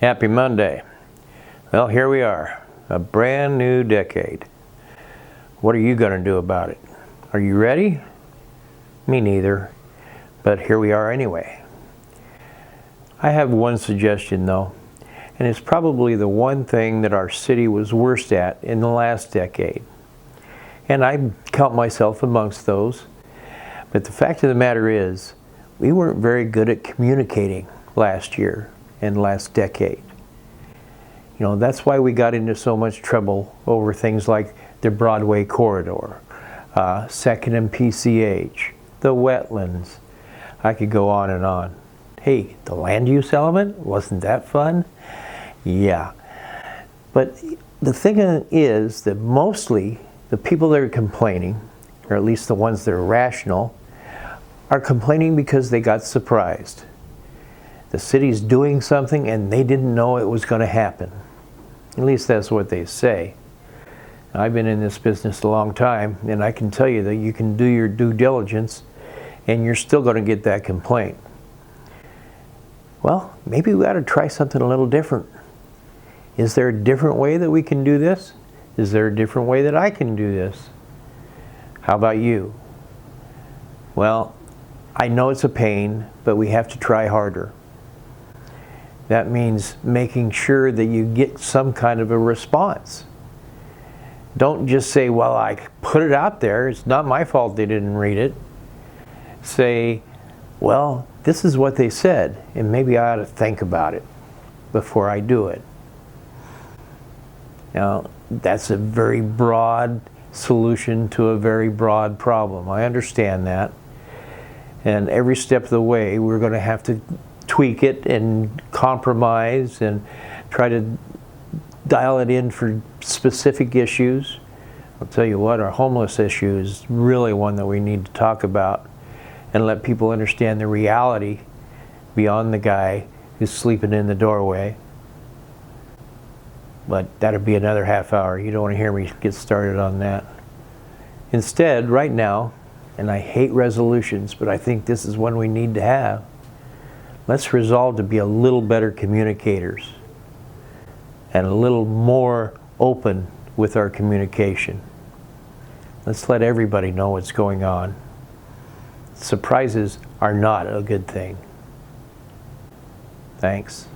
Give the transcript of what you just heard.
Happy Monday. Well, here we are, a brand new decade. What are you going to do about it? Are you ready? Me neither, but here we are anyway. I have one suggestion though, and it's probably the one thing that our city was worst at in the last decade. And I count myself amongst those. But the fact of the matter is, we weren't very good at communicating last year and last decade. You know, that's why we got into so much trouble over things like the Broadway corridor, Second and PCH, the wetlands. I could go on and on. Hey, the land use element, wasn't that fun? Yeah. But the thing is that mostly the people that are complaining, or at least the ones that are rational, are complaining because they got surprised. The city's doing something and they didn't know it was going to happen. At least that's what they say. I've been in this business a long time, and I can tell you that you can do your due diligence and you're still going to get that complaint. Well, maybe we ought to try something a little different. Is there a different way that we can do this? Is there a different way that I can do this? How about you? Well, I know it's a pain, but we have to try harder. That means making sure that you get some kind of a response. Don't just say, well, I put it out there, it's not my fault they didn't read it. Say, well, this is what they said, and maybe I ought to think about it before I do it. Now, that's a very broad solution to a very broad problem. I understand that. And every step of the way, we're going to have to tweak it and compromise and try to dial it in for specific issues. I'll tell you what, our homeless issue is really one that we need to talk about and let people understand the reality beyond the guy who's sleeping in the doorway. But that'd be another half hour. You don't want to hear me get started on that. Instead, right now, and I hate resolutions, but I think this is one we need to have, let's resolve to be a little better communicators and a little more open with our communication. Let's let everybody know what's going on. Surprises are not a good thing. Thanks.